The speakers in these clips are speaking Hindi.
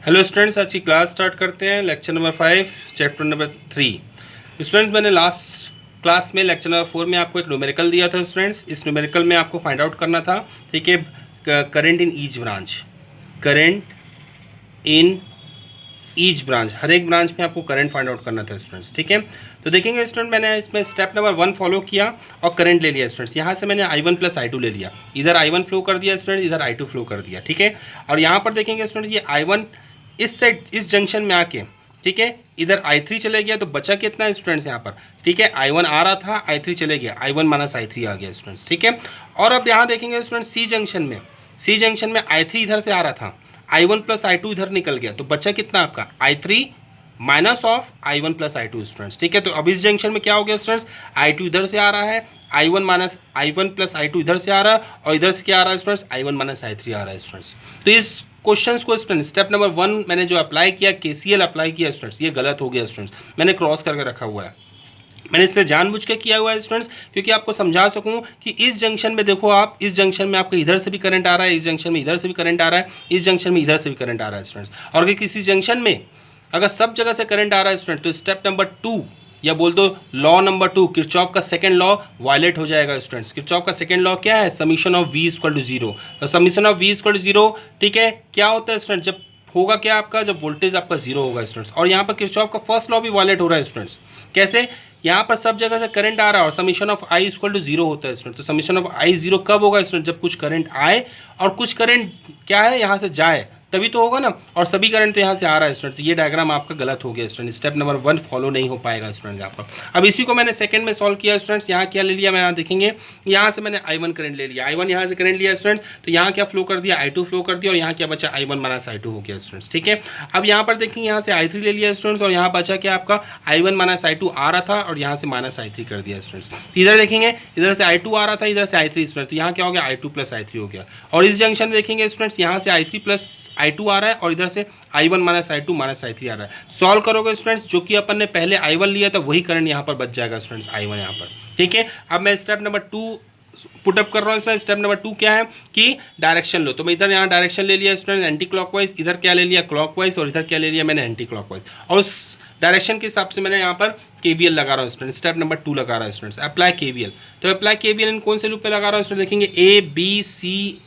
हेलो स्टूडेंट्स, आज की क्लास स्टार्ट करते हैं। Lecture number 5 chapter number 3। Students, मैंने लास्ट क्लास में लेक्चर नंबर 4 में आपको एक न्यूमेरिकल दिया था। स्टूडेंट्स, इस न्यूमेरिकल में आपको फाइंड आउट करना था, ठीक है, current in each branch. Current in each branch, हर एक ब्रांच में आपको करंट फाइंड आउट करना था स्टूडेंट्स, ठीक है। तो देखेंगे स्टूडेंट, मैंने इसमें स्टेप नंबर 1 फॉलो किया और करंट ले लिया स्टूडेंट्स। यहाँ से मैंने I1 प्लस I2 ले लिया, इधर I1 फ्लो कर दिया स्टूडेंट, इधर I2 फ्लो कर दिया, ठीक है। और यहाँ पर देखेंगे स्टूडेंट, ये I1 इस साइड इस जंक्शन में आके, ठीक है, इधर I3 चले गया, तो बचा कितना है स्टूडेंट्स यहाँ पर, ठीक है। I1 आ रहा था, I3 चले गया, I1 माइनस I3 आ गया स्टूडेंट्स, ठीक है। और अब यहाँ देखेंगे स्टूडेंट, सी जंक्शन में I3 इधर से आ रहा था, I1 प्लस I2 इधर निकल गया, तो बचा कितना आपका I3 minus of I1 plus I2 students, ठीक है। तो अब इस जंक्शन में क्या हो गया स्टूडेंट्स, I2 इधर से आ रहा है, I1 minus I1 plus I2 इधर से आ रहा है, और इधर से क्या आ रहा है स्टूडेंट्स, I1 माइनस I3 आ रहा है स्टूडेंट्स। तो इस क्वेश्चंस को स्टूडेंट स्टेप नंबर 1 मैंने जो अप्लाई किया, KCL अप्लाई किया स्टूडेंट्स, ये गलत हो गया स्टूडेंट्स, मैंने क्रॉस करके रखा हुआ है। मैंने इससे जानबूझ के किया हुआ है स्टूडेंट्स, क्योंकि आपको समझा सकूं कि इस जंक्शन में देखो आप, इस जंक्शन में आपको इधर से भी करंट आ रहा है, इस जंक्शन में इधर से भी करंट आ रहा है, इस जंक्शन में इधर से भी करंट आ रहा है स्टूडेंट्स। और अगर किसी जंक्शन में अगर सब जगह से करंट आ रहा है स्टूडेंट, तो स्टेप नंबर 2 या बोल दो लॉ नंबर 2, किरचॉफ का सेकंड लॉ वायलेट हो जाएगा स्टूडेंट्स। किरचॉफ का सेकंड लॉ क्या है, summation of V equal to 0। तो summation of V equal to 0, ठीक है, क्या होता है स्टूडेंट, जब होगा क्या आपका, जब वोल्टेज आपका 0 होगा स्टूडेंट्स। और यहाँ पर किरचॉफ का फर्स्ट लॉ भी वायलेट हो रहा है स्टूडेंट्स। कैसे, यहाँ पर सब जगह से करंट आ रहा है और summation of I equal to 0 होता है स्टूडेंट। तो समीशन ऑफ I 0 कब होगा स्टूडेंट, जब कुछ करंट आए और कुछ करंट क्या है यहाँ से जाए, तभी तो होगा ना। और सभी करंट तो यहाँ से आ रहा है स्टूडेंट, तो ये डायग्राम आपका गलत हो गया स्टूडेंट, स्टेप नंबर 1 फॉलो नहीं हो पाएगा स्टूडेंट यहाँ पर। अब इसी को मैंने सेकंड में सॉल्व किया स्टूडेंट्स। यहाँ क्या ले लिया, मैं यहाँ देखेंगे, यहाँ से मैंने I1 करंट ले लिया, I1 यहाँ से करंट लिया स्टूडेंट्स, तो यहाँ क्या फ्लो कर दिया, I2 फ्लो कर दिया, और यहाँ क्या बचा, I1 माइनस I2 हो गया स्टूडेंट्स, ठीक है। अब यहाँ पर देखेंगे, यहाँ से I3 ले लिया स्टूडेंट्स, और यहाँ बचा क्या आपका, I1 माइनस I2 आ रहा था और यहाँ से माइनस I3 कर दिया स्टूडेंट्स। इधर देखेंगे, इधर से I2 आ रहा था, इधर से I3 स्टूडेंट, तो यहाँ क्या हो गया, I2 प्लस I3 हो गया। और इस जंक्शन में देखेंगे स्टूडेंट्स, यहाँ से I3 प्लस I2 आ रहा है और इधर से I1 minus I2 minus I3 आ रहा है। सॉल्व करोगे स्टूडेंट्स, जो कि अपन ने पहले I1 लिया था वही करंट यहाँ पर बच जाएगा स्टूडेंट्स, I1 यहाँ पर, ठीक है। अब मैं स्टेप नंबर 2 पुटअप कर रहा हूँ। स्टेप नंबर 2 क्या है कि डायरेक्शन लो, तो मैं इधर यहाँ डायरेक्शन ले लिया स्टूडेंट एंटी क्लॉकवाइज, इधर क्या ले लिया क्लॉकवाइज, और इधर क्या ले लिया मैंने एंटी क्लॉकवाइज, और उस डायरेक्शन के हिसाब से मैंने यहाँ पर KVL लगा रहा हूँ स्टूडेंट। स्टेप नंबर 2 लगा रहा है स्टूडेंट्स, अप्लाई KVL। तो अप्लाई KVL इन कौन से लूप पे लगा रहा हूँ स्टूडेंट, देखेंगे ABCA,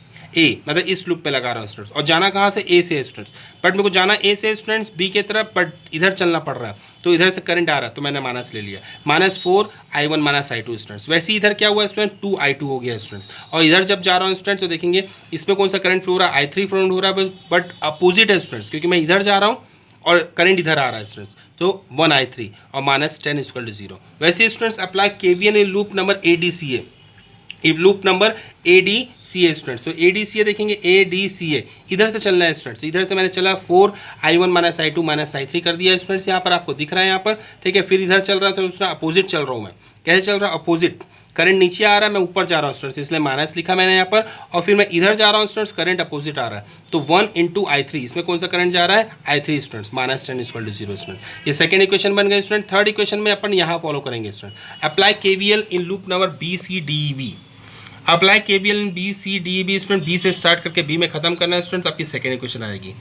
मतलब इस लूप पे लगा रहा हूँ स्टूडेंट्स। और जाना कहाँ से, A से स्टूडेंट्स, बट मेरे को जाना A से स्टूडेंट्स B की तरफ, बट इधर चलना पड़ रहा है, तो इधर से करंट आ रहा है, तो मैंने माइनस ले लिया, -4 I1 माइनस I2 स्टूडेंट्स। वैसे ही इधर क्या हुआ स्टूडेंट, 2 I2 हो गया स्टूडेंट्स। और इधर जब जा रहा हूँ स्टूडेंट्स, तो देखेंगे इसमें कौन सा करंट फ्लो हो रहा है, I3 फ्लो हो रहा है, बट अपोजिट है स्टूडेंट्स, क्योंकि मैं इधर जा रहा हूँ और करंट इधर आ रहा है स्टूडेंट्स, तो 1 I3 और -10 इक्वल टू 0। वैसे students apply KVL in loop number ADCA, loop number ADCA students. तो ADCA देखेंगे, ADCA इधर से चलना है स्टूडेंट्स, इधर से मैंने चला 4 I1 minus I2 minus I3 कर दिया स्टूडेंट्स, यहाँ पर आपको दिख रहा है यहाँ पर, ठीक है। फिर इधर चल रहा था, दूसरा अपोजिट चल रहा हूँ मैं, कैसे चल रहा है, अपोजिट, करंट नीचे आ रहा है, मैं ऊपर जा रहा हूँ स्टूडेंट्स, इसलिए माइनस लिखा मैंने यहाँ पर। और फिर मैं इधर जा रहा हूँ स्टूडेंट्स, करंट अपोजिट आ रहा है, तो 1 इंटू I3, इसमें कौन सा करंट जा रहा है, I3 students, -10 equal to 0 student. ये सेकंड इक्वेशन बन गए स्टूडेंट। थर्ड इक्वेशन में अपन यहाँ फॉलो करेंगे student, apply KVL in loop number BCDEB। Apply KVL in BCDEB student, B से स्टार्ट करके B में खत्म करना है स्टूडेंट, आपकी सेकंड इक्वेशन आएगी,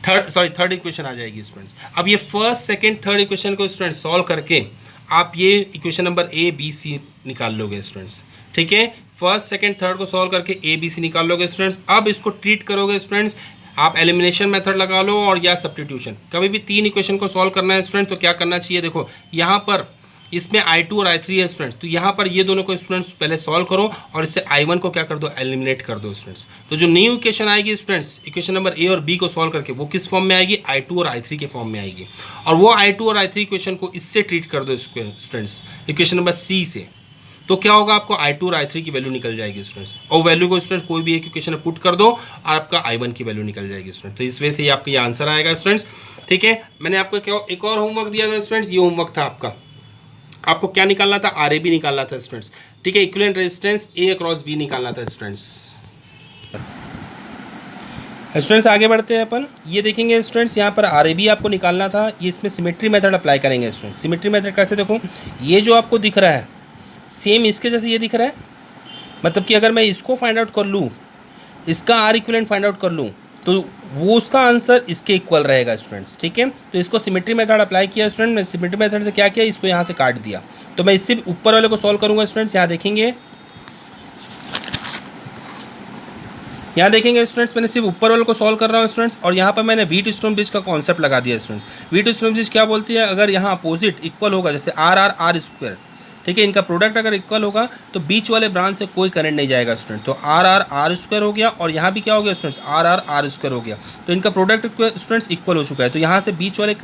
थर्ड इक्वेशन आ जाएगी स्टूडेंट्स। अब ये फर्स्ट सेकंड थर्ड इक्वेशन को स्टूडेंट सॉल्व करके आप ये इक्वेशन नंबर ABC निकाल लोगे स्टूडेंट्स, ठीक है। फर्स्ट सेकंड थर्ड को सॉल्व करके ABC निकाल लोगे स्टूडेंट्स। अब इसको ट्रीट करोगे स्टूडेंट्स, आप एलिमिनेशन मेथड लगा लो और या सब्स्टिट्यूशन, कभी भी 3 इक्वेशन को सॉल्व करना है स्टूडेंट, तो क्या करना चाहिए, देखो यहाँ पर इसमें I2 और I3 है स्टूडेंट्स, तो यहाँ पर ये दोनों को स्टूडेंट्स पहले सॉल्व करो और इससे I1 को क्या कर दो, एलिमिनेट कर दो स्टूडेंट्स। तो जो न्यू इक्वेशन आएगी स्टूडेंट्स, इक्वेशन नंबर A और B को सॉल्व करके, वो किस फॉर्म में आएगी, I2 और I3 के फॉर्म में आएगी। और वो I2 और I3 इक्वेशन को इससे ट्रीट कर दो स्टूडेंट्स, इक्वेशन नंबर C से, तो क्या होगा, आपको I2 और I3 की वैल्यू निकल जाएगी स्टूडेंट्स। और वैल्यू को स्टूडेंट कोई भी एक इक्वेशन में पुट कर दो और आपका I1 की वैल्यू निकल जाएगी स्टूडेंट। तो इस वजह से ये आपका ये आंसर आएगा स्टूडेंट्स, ठीक है। मैंने आपको क्या एक और होमवर्क दिया था स्टूडेंट्स, ये होमवर्क था आपका, आपको क्या निकालना था, RAB निकालना था स्टूडेंट्स, ठीक है। Equivalent resistance A across B निकालना था स्टूडेंट्स। स्टूडेंट्स आगे बढ़ते हैं अपन, ये देखेंगे स्टूडेंट्स, यहाँ पर RAB आपको निकालना था, ये इसमें सिमेट्री मेथड अप्लाई करेंगे स्टूडेंट्स। सिमेट्री मेथड कैसे, देखो ये जो आपको दिख रहा है सेम इसके जैसे ये दिख रहा है, मतलब कि अगर मैं इसको फाइंड आउट कर लूँ, इसका R इक्विवेलेंट फाइंड आउट कर लूँ, तो वो उसका आंसर इसके इक्वल रहेगा स्टूडेंट्स, ठीक है। तो इसको सिमेट्री मेथड अप्लाई किया स्टूडेंट, मैं सिमेट्री मेथड से क्या किया, इसको यहाँ से काट दिया। तो मैं इससे ऊपर वाले को सॉल्व करूँगा स्टूडेंट्स। यहाँ देखेंगे, यहाँ देखेंगे स्टूडेंट्स, मैंने सिर्फ ऊपर वाले को सॉल्व कर रहा हूँ स्टूडेंट्स, और यहाँ पर मैंने व्हीटस्टोन ब्रिज का कॉन्सेप्ट लगा दिया स्टूडेंट्स। व्हीटस्टोन ब्रिज क्या बोलती है, अगर यहाँ अपोजिट इक्वल होगा, जैसे आर आर आर स्क्वायर, ठीक है, इनका प्रोडक्ट अगर इक्वल होगा तो बीच वाले ब्रांच से कोई करंट नहीं जाएगा स्टूडेंट। तो आर आर आर स्क्वायर हो गया, और यहाँ भी क्या हो गया students, r r r square हो गया। तो इनका प्रोडक्ट स्टूडेंट्स इक्वल हो चुका है। तो यहाँ से बीच वाले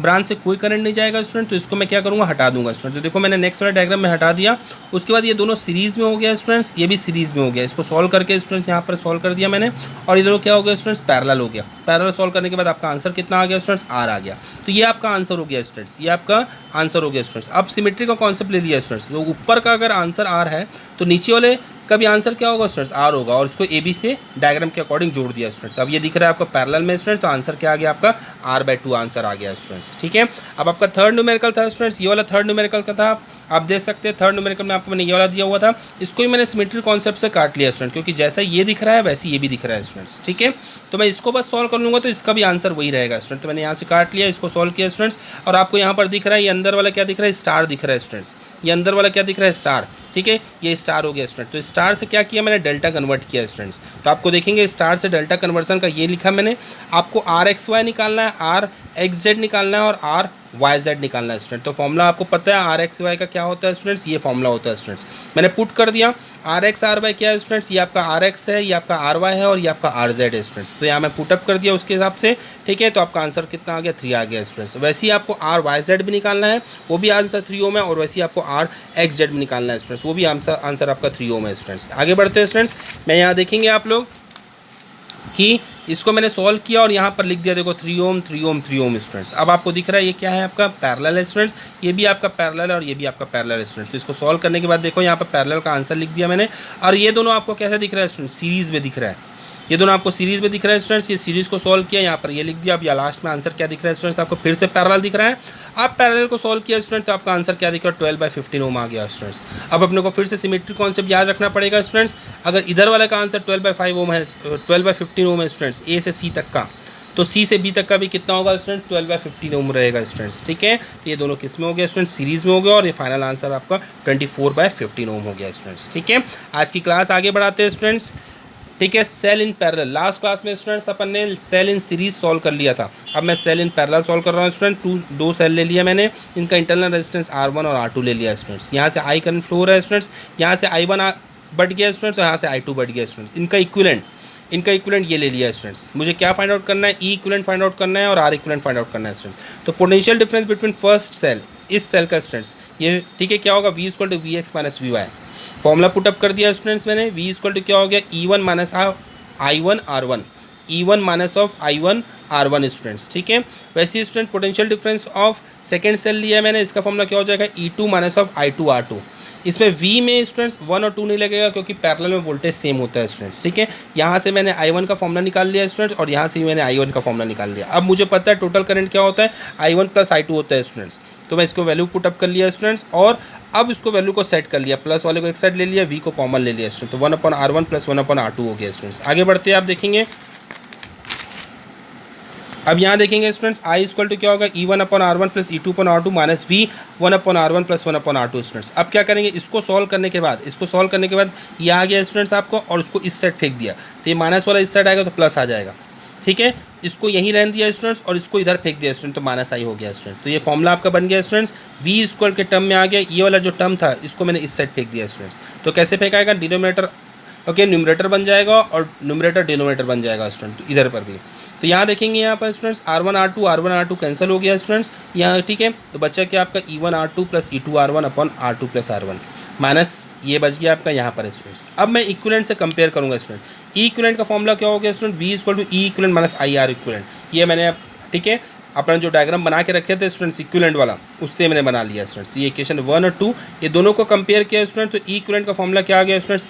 ब्रांच से कोई करंट नहीं जाएगा स्टूडेंट। तो इसको मैं क्या करूँगा, हटा दूंगा स्टूडेंट। तो देखो मैंने नेक्स्ट वाले डायग्राम में हटा दिया। उसके बाद ये दोनों सीरीज़ में हो गया स्टूडेंट्स, ये भी सीरीज़ में हो गया। इसको सॉल्व करके स्टूडेंट्स यहाँ पर सॉल्व कर दिया मैंने, और इधर क्या हो गया स्टूडेंट्स, पैरेलल हो गया। पैरेलल सॉल्व करने के बाद आपका आंसर कितना आ गया स्टूडेंट्स, आर आ गया। तो ये आपका आंसर हो गया स्टूडेंट्स, ये आपका आंसर हो गया स्टूडेंट्स। अब सिमेट्री का कॉन्सेप्ट ले लिया स्टूडेंट्स। तो ऊपर का अगर आंसर आर है तो नीचे वाले का भी आंसर क्या होगा स्टूडेंट्स, आर होगा, और इसको ए बी से डायग्राम के अकॉर्डिंग जोड़ दिया स्टूडेंट्स। अब ये दिख रहा है आपका पैरेलल में स्टूडेंट्स, तो आंसर क्या आ गया आपका, r/2 आंसर आ गया स्टूडेंट्स, ठीक है। अब आपका थर्ड न्यूमेरिकल था स्टूडेंट्स, ये वाला थर्ड न्यूमेरिकल का था। आप देख सकते हैं थर्ड न्यूमेरिकल में आपको मैंने ये वाला दिया हुआ था, इसको ही मैंने सिमेट्री कॉन्सेप्ट से काट लिया स्टूडेंट, क्योंकि जैसा ये दिख रहा है वैसे ये भी दिख रहा है स्टूडेंट्स, ठीक है। तो मैं इसको बस सॉल्व कर लूँगा तो इसका भी आंसर वही रहेगा स्टूडेंट। तो मैंने यहाँ से काट लिया, इसको सॉल्व किया स्टूडेंट्स, और आपको यहाँ पर दिख रहा है ये अंदर वाला क्या दिख रहा है, स्टार दिख रहा है स्टूडेंट्स। ये अंदर वाला क्या दिख रहा है, स्टार, ठीक है, ये स्टार हो गया स्टूडेंट। तो स्टार से क्या किया मैंने, डेल्टा कन्वर्ट किया स्टूडेंट्स। तो आपको देखेंगे स्टार से डेल्टा कन्वर्सन का ये लिखा मैंने, आपको आर एक्स वाई निकालना है, आर एक्स जेड निकालना है, और आर वाई जेड निकालना है स्टूडेंट। तो फॉर्मूला आपको पता है आर एक्स वाई का क्या होता है स्टूडेंट्स, ये फॉर्मूला होता है स्टूडेंट्स। मैंने पुट कर दिया, आर एक्स आर वाई क्या है स्टूडेंट्स, ये आपका आर एक्स है, ये आपका आर वाई है, और ये आपका आर जेड है स्टूडेंट्स। तो यहाँ मैं पुटअप कर दिया उसके हिसाब से, ठीक है। तो आपका आंसर कितना आ गया, 3 आ गया स्टूडेंट्स। वैसे ही आपको आर वाई जेड भी निकालना है, वो भी आंसर 3 ओम है, और वैसे ही आपको आर एक्स जेड भी निकालना है स्टूडेंट्स, वो भी आंसर आपका 3 ओम है स्टूडेंट्स। आगे बढ़ते हैं स्टूडेंट्स, मैं यहाँ देखेंगे आप लोग कि इसको मैंने सॉल्व किया और यहाँ पर लिख दिया, देखो 3 ओम 3 ओम 3 ओम स्टूडेंट्स। अब आपको दिख रहा है ये क्या है, आपका पैरेलल है स्टूडेंट्स, ये भी आपका पैरेलल है और ये भी आपका पैरेलल है स्टूडेंट्स। तो इसको सॉल्व करने के बाद देखो यहाँ पर पैरेलल का आंसर लिख दिया मैंने, और ये दोनों आपको कैसा दिख रहा है स्टूडेंट्स, सीरीज़ में दिख रहा है। ये दोनों आपको सीरीज़ में दिख रहा है स्टूडेंट्स, ये सीरीज़ को सॉल्व किया, यहाँ पर ये लिख दिया। अब या लास्ट में आंसर क्या दिख रहा है स्टूडेंट्स, आपको फिर से पैरेलल दिख रहा है। आप पैरेलल को सॉल्व किया स्टूडेंट, तो आपका आंसर क्या दिख रहा है, 12/15 ओम आ गया स्टूडेंट्स। अब अपने को फिर से सिमेट्री कॉन्सेप्ट याद रखना पड़ेगा स्टूडेंट्स। अगर इधर वाले का आंसर 12/5 ओम है, 12/15 ओम है स्टूडेंट्स, ए से सी तक का, तो सी से बी तक का भी कितना होगा स्टूडेंट, 12/15 ओम रहेगा स्टूडेंट्स, ठीक है। तो ये दोनों किस में हो गया स्टूडेंट, सीरीज़ में हो गया, और ये फाइनल आंसर आपका 24/15 ओम हो गया स्टूडेंट्स, ठीक है। आज की क्लास आगे बढ़ाते हैं स्टूडेंट्स, ठीक है। Cell in parallel, last class में स्टूडेंट्स अपन ने सेल इन सीरीज सॉल्व कर लिया था। अब मैं सेल इन पैरेलल सॉल्व कर रहा हूँ स्टूडेंट। दो सेल ले लिया मैंने, इनका इंटरनल रेजिस्टेंस R1 और R2 ले लिया स्टूडेंट्स। यहाँ से I करंट फ्लो हो रहा है स्टूडेंट्स, यहाँ से I1 बढ़ गया स्टूडेंट्स, और यहाँ से I2 बढ़ गया स्टूडेंट्स। इनका इक्विवेलेंट ये ले लिया स्टूडेंट्स। मुझे क्या फाइंड आउट करना है, ई इक्विवेलेंट फाइंड आउट करना है और आर इक्विवेलेंट फाइंड आउट करना है स्टूडेंट्स। तो potential difference between first cell, इस सेल का स्टूडेंट्स ये, ठीक है, क्या होगा, V = Vx - Vy। Formula put up कर दिया स्टूडेंट्स मैंने, V = क्या हो गया, E1 - I1 R1, E1 - I1 R1 students, ठीक है। वैसे ही student potential difference of second cell लिया है मैंने, इसका फॉर्मूला क्या हो जाएगा, E2 - I2 R2। इसमें V में स्टूडेंट्स 1 और 2 नहीं लगेगा, क्योंकि पैरेलल में वोल्टेज सेम होता है स्टूडेंट्स, ठीक है। यहाँ से मैंने I1 का फॉर्मूला निकाल लिया स्टूडेंट्स, और यहाँ से मैंने I1 का फॉर्मूला निकाल लिया। अब मुझे पता है टोटल करंट क्या होता है, I1 + I2 होता है स्टूडेंट्स। तो मैं इसको वैल्यू पुटअप कर लिया स्टूडेंट्स, और अब इसको वैल्यू को सेट कर लिया, प्लस वाले को एक साइड ले लिया, V को कॉमन ले लिया स्टूडेंट। तो 1/R1 + 1/R2 हो गया स्टूडेंट्स। आगे बढ़ते हैं, आप देखेंगे अब यहाँ देखेंगे स्टूडेंट्स, I = क्या होगा, E1/R1 + E2/R2 - V 1/R1 + 1/R2 students. अब क्या करेंगे, इसको सॉल्व करने के बाद ये आ गया स्टूडेंट्स आपको, और उसको इस साइड फेंक दिया, तो ये माइनस वाला इस साइड आएगा तो प्लस आ जाएगा, ठीक है। इसको यहीं रहने दिया स्टूडेंट्स, और इसको इधर फेंक दिया स्टूडेंट, तो -I हो गया स्टूडेंट। तो ये फॉर्मूला आपका बन गया स्टूडेंट्स, V के टर्म में आ गया। ये वाला जो टर्म था इसको मैंने इस साइड फेंक दिया स्टूडेंट्स। तो कैसे फेंकाएगा, डिनोमिनेटर, ओके, न्यूमरेटर बन जाएगा और न्यूमरेटर डिनोमिनेटर बन जाएगा स्टूडेंट, तो इधर पर भी। तो यहाँ देखेंगे, यहाँ पर स्टूडेंट्स R1 R2 कैंसिल हो गया स्टूडेंट्स यहाँ, ठीक है। तो बचा क्या आपका, E1 R2 + E2 R1/R2 + R1 minus ये बच गया आपका यहाँ पर स्टूडेंट्स। अब मैं इक्विवेलेंट से कंपेयर करूँगा स्टूडेंट। ई इक्विवेलेंट का फॉर्मूला क्या हो गया student, V = E equivalent - IR equivalent. ये मैंने, ठीक है, अपना जो डायग्राम बना के रखे थे स्टूडेंट्स इक्विवेलेंट वाला, उससे मैंने बना लिया स्टूडेंट्स। तो ये इक्वेशन 1 और 2 ये दोनों को कंपेयर किया स्टूडेंट। तो ई इक्विवेलेंट का फॉर्मूला क्या आ गया students,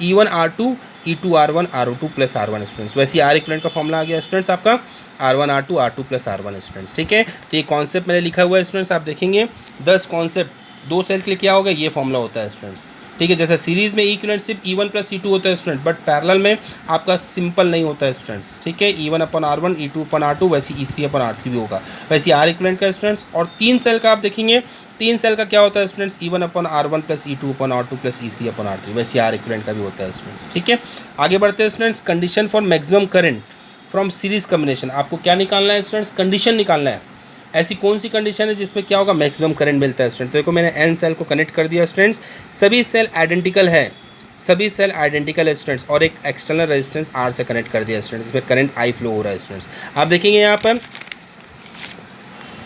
E1 R2 E2 R1 R2 + R1 students. वैसे आर इक्विवेलेंट का फॉर्मूला आ गया स्टूडेंट्स आपका R1 R2 R2 + R1 students, ठीक है। तो ये कॉन्सेप्ट मैंने लिखा हुआ है स्टूडेंट्स, आप देखेंगे 10 कॉन्सेप्ट 2 सेल के लिए क्या होगा, ये फॉर्मूला होता है स्टूडेंट्स, ठीक है। जैसे सीरीज़ में इक्विवेलेंट सिर्फ E1 प्लस E2 होता है स्टूडेंट, बट पैरेलल में आपका सिंपल नहीं होता है स्टूडेंट्स, ठीक है। E1 अपन R1 E2 अपन R2 वैसे E3 अपन R3 भी होगा, वैसे R इक्विवेलेंट का स्टूडेंट्स। और 3 सेल का आप देखेंगे, 3 सेल का क्या होता है स्टूडेंट्स, E1 अपन R1 प्लस E2 अपन R2 प्लस E3 अपन R3, वैसे R इक्विवेलेंट का भी होता है स्टूडेंट्स, ठीक है। आगे बढ़ते हैं students, condition for maximum current from series combination. आपको क्या निकालना है स्टूडेंट्स, कंडीशन निकालना है। ऐसी कौन सी कंडीशन है जिसमें क्या होगा, मैक्सिमम करंट मिलता है स्टूडेंट। तो देखो मैंने n सेल को कनेक्ट कर दिया स्टूडेंट्स, सभी सेल आइडेंटिकल है, सभी सेल आइडेंटिकल है स्टूडेंट्स, और एक एक्सटर्नल रेजिस्टेंस R से कनेक्ट कर दिया स्टूडेंट्स, इसमें करंट I फ्लो हो रहा है स्टूडेंट्स। आप देखेंगे यहाँ पर,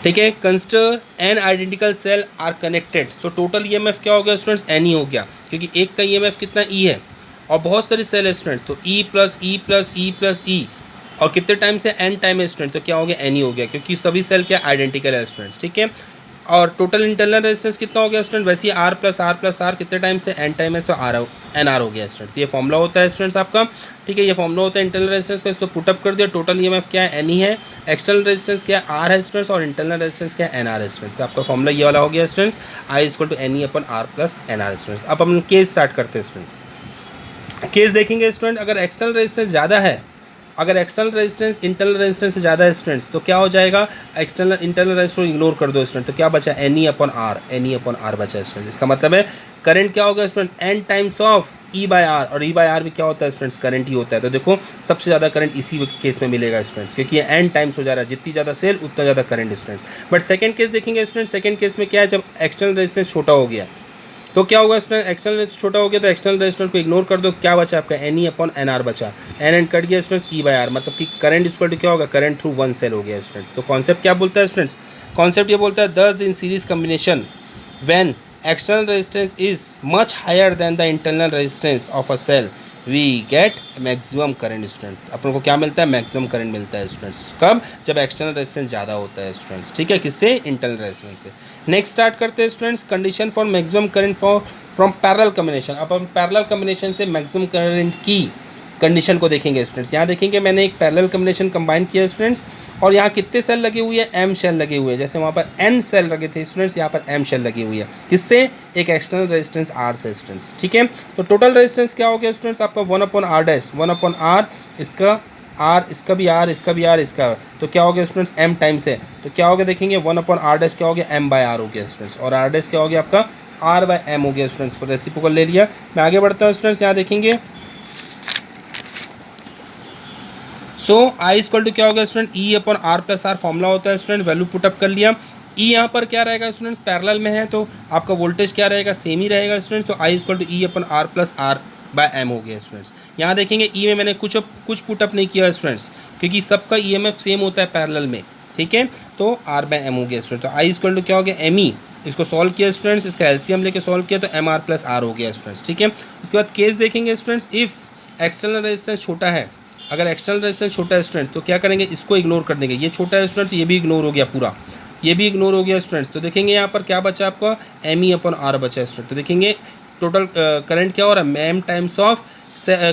ठीक है, consider n identical cell are connected, so total EMF क्या हो गया स्टूडेंट्स, n ही हो गया, क्योंकि एक का EMF कितना E है और बहुत सारी सेल है स्टूडेंट, तो E plus E plus E plus E, और कितने टाइम से n टाइम है स्टूडेंट, तो क्या हो गया n ही हो गया, क्योंकि सभी सेल क्या आइडेंटिकल है स्टूडेंट्स, ठीक है। और टोटल इंटरनल रेजिस्टेंस कितना हो गया स्टूडेंट, वैसे ही R प्लस R कितने टाइम से n टाइम है, तो NR हो गया स्टूडेंट। ये फॉर्मूला होता है स्टूडेंट्स आपका, ठीक है, ये फॉर्मूला होता है इंटरनल रेजिस्टेंस का, इसको पुटअप कर दिया। टोटल EMF क्या है, n ही है, एक्सटर्नल रेजिस्टेंस क्या है, R है स्टूडेंट्स, और इंटरनल रेजिस्टेंस क्या है, NR है स्टूडेंट्स। तो आपका फॉर्मूला ये वाला हो गया students, I equal to NE अपन R प्लस NR स्टूडेंट्स। अब हम केस स्टार्ट करते हैं स्टूडेंट्स। केस देखेंगे स्टूडेंट, अगर एक्सटर्नल रेजिस्टेंस ज़्यादा है, अगर एक्सटर्नल रेजिस्टेंस इंटरनल रेजिस्टेंस से ज़्यादा है स्टूडेंट्स, तो क्या हो जाएगा, एक्सटर्नल इंटरनल रेजिस्टेंस इग्नोर कर दो स्टूडेंट, तो क्या बचा, NE अपन R बचा स्टूडेंट। इसका मतलब है करंट क्या होगा student, n times of E by R, और E बाय R भी क्या होता है स्टूडेंट्स, करंट ही होता है। तो देखो सबसे ज़्यादा करंट इसी केस में मिलेगा स्टूडेंट्स, क्योंकि ये n टाइम्स हो जा रहा है, जितनी ज़्यादा सेल उतना ज़्यादा current students. But second case देखेंगे स्टूडेंट, सेकंड केस में क्या है, जब एक्सटर्नल रेजिस्टेंस छोटा हो गया, तो क्या होगा स्टूडेंट, एक्सटर्नल रेजिस्टेंस छोटा हो गया, तो एक्सटर्नल रेजिस्टेंस को इग्नोर कर दो, क्या बचा आपका, NE अपॉन NR बचा, n कट गया स्टूडेंट्स, E बाय R, मतलब कि करंट इक्वल टू क्या होगा, करंट थ्रू वन सेल हो गया स्टूडेंट्स। तो कॉन्सेप्ट क्या बोलता है स्टूडेंट्स, कॉन्सेप्ट ये बोलता है, thus in series combination when external resistance is much higher than the internal resistance of a cell we get maximum current student. अपन को क्या मिलता है, मैक्सिमम करंट मिलता है स्टूडेंट्स, कब, जब एक्सटर्नल रेजिस्टेंस ज़्यादा होता है स्टूडेंट्स, ठीक है, किससे, इंटरनल रेजिस्टेंस से। नेक्स्ट स्टार्ट करते हैं students, condition for maximum current from parallel combination. अब हम पैरेलल कॉम्बिनेशन से मैक्सिमम करंट की कंडीशन को देखेंगे स्टूडेंट्स। यहाँ देखेंगे मैंने एक पैरेलल कॉम्बिनेशन कंबाइन किया है स्टूडेंट्स, और यहाँ कितने सेल लगे हुए हैं, m सेल लगे हुए हैं, जैसे वहाँ पर n सेल लगे थे स्टूडेंट्स, यहाँ पर m सेल लगी हुई है, किससे, एक एक्सटर्नल रेजिस्टेंस R से स्टूडेंट्स, ठीक है। तो टोटल रेजिस्टेंस क्या हो गया स्टूडेंट्स आपका, 1/R डैश, 1/R, इसका R, इसका भी R, इसका भी R, इसका, तो क्या हो गया स्टूडेंट्स, m टाइम से, तो क्या हो गया देखेंगे, 1/R डैश क्या हो गया, m बाय R हो गया स्टूडेंट्स, और R डैश क्या हो गया आपका, R बाय m हो गया स्टूडेंट्स, पर रेसिप्रोकल ले लिया। मैं आगे बढ़ता हूँ स्टूडेंट्स, यहाँ देखेंगे, सो आई इक्वल टू क्या होगा student, E upon R plus R formula होता है स्टूडेंट, वैल्यू पुटअप कर लिया। E यहाँ पर क्या रहेगा स्टूडेंट्स, पैरेलल में है, तो आपका वोल्टेज क्या रहेगा, सेम ही रहेगा स्टूडेंट्स, तो I equal to E upon R plus R by M हो गया स्टूडेंट्स। यहाँ देखेंगे E में मैंने कुछ पुटअप नहीं किया स्टूडेंट्स, क्योंकि सबका EMF सेम होता है पैरेलल में, ठीक है, तो R बाय M हो गया स्टूडेंट। तो I इक्वल टू क्या हो गया, ME, इसको सॉल्व किया स्टूडेंट्स, इसका LCM लेके सॉल्व किया, तो MR प्लस R हो गया स्टूडेंट्स, ठीक है। उसके बाद केस देखेंगे स्टूडेंट्स, इफ़ एक्सटर्नल रेजिस्टेंस छोटा है, अगर एक्सटर्नल रेजिस्टेंस छोटा है स्टूडेंट्स, तो क्या करेंगे, इसको इग्नोर कर देंगे, ये छोटा है स्टूडेंट, तो ये भी इग्नोर हो गया पूरा, ये भी इग्नोर हो गया स्टूडेंट्स। तो देखेंगे यहाँ पर क्या बचा आपका, ME अपॉन R बचा है स्टूडेंट। तो देखेंगे टोटल करंट क्या हो रहा है, m times of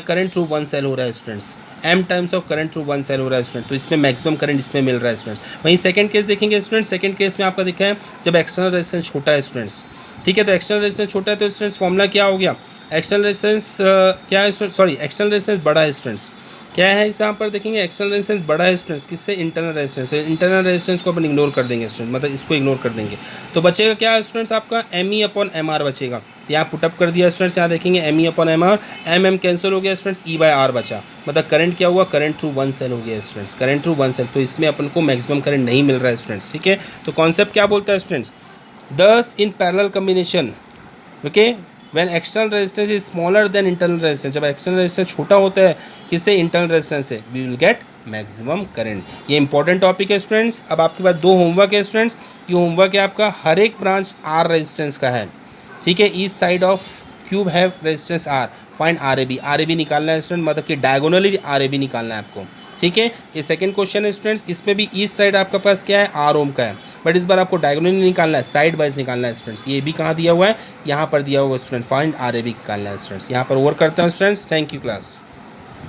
current through one cell हो रहा है students, m times of current through one cell हो रहा है स्टूडेंट, तो इसमें मैक्सिमम करंट इसमें मिल रहा है स्टूडेंट्स। वहीं सेकंड केस देखेंगे स्टूडेंट्स, सेकंड केस में आपका दिखा है जब एक्सटर्नल रेजिस्टेंस छोटा है स्टूडेंट्स, ठीक है, तो एक्सटर्नल रेजिस्टेंस छोटा है, तो स्टूडेंट्स फॉर्मूला क्या हो गया, एक्सटर्नल रेजिस्टेंस क्या है स्टूडेंट, सॉरी एक्सटर्नल रेजिस्टेंस बड़ा है स्टूडेंट्स, क्या है इस यहाँ पर देखेंगे, एक्सटर्नल रेजिस्टेंस बड़ा है स्टूडेंट्स, किससे, इंटरनल रेजिस्टेंस से। इंटरनल रेजिस्टेंस को अपन इग्नोर कर देंगे स्टूडेंट, मतलब इसको इग्नोर कर देंगे, तो बचेगा क्या स्टूडेंट्स आपका, ME अपॉन MR बचेगा। यहाँ पुटअप कर दिया स्टूडेंट्स, यहाँ देखेंगे ME upon MR, M cancel हो गया स्टूडेंट्स, E बाय R बचा, मतलब करंट क्या हुआ, करंट थ्रू वन सेल हो गया students, current through one cell, तो इसमें अपन को मैक्सिमम करंट नहीं मिल रहा है स्टूडेंट्स, ठीक है। तो कॉन्सेप्ट क्या बोलता है स्टूडेंट्स, दस in parallel combination, okay, when external resistance is smaller than internal resistance, जब एक्सटर्नल रेजिस्टेंस छोटा होता है किससे, इंटरनल रेजिस्टेंस से, we will get maximum current. ये इंपॉर्टेंट टॉपिक है स्टूडेंट्स। अब आपके पास 2 होमवर्क है स्टूडेंट्स, ये होमवर्क है आपका, हर एक ब्रांच R रेजिस्टेंस का है, ठीक है, each side of cube have resistance R, find RAB निकालना है स्टूडेंट, मतलब कि डायगोनली RAB निकालना है आपको, ठीक है। ये सेकंड क्वेश्चन है स्टूडेंट्स, इसमें भी ईच साइड आपके पास क्या है, R ओम का है, बट इस बार आपको डायगोनली निकालना है, साइड वाइज निकालना है स्टूडेंट्स। ये भी कहाँ दिया हुआ है, यहाँ पर दिया हुआ है स्टूडेंट, फाइंड RAB निकालना है स्टूडेंट्स। यहाँ पर वर्क करते हैं स्टूडेंट्स, थैंक यू क्लास।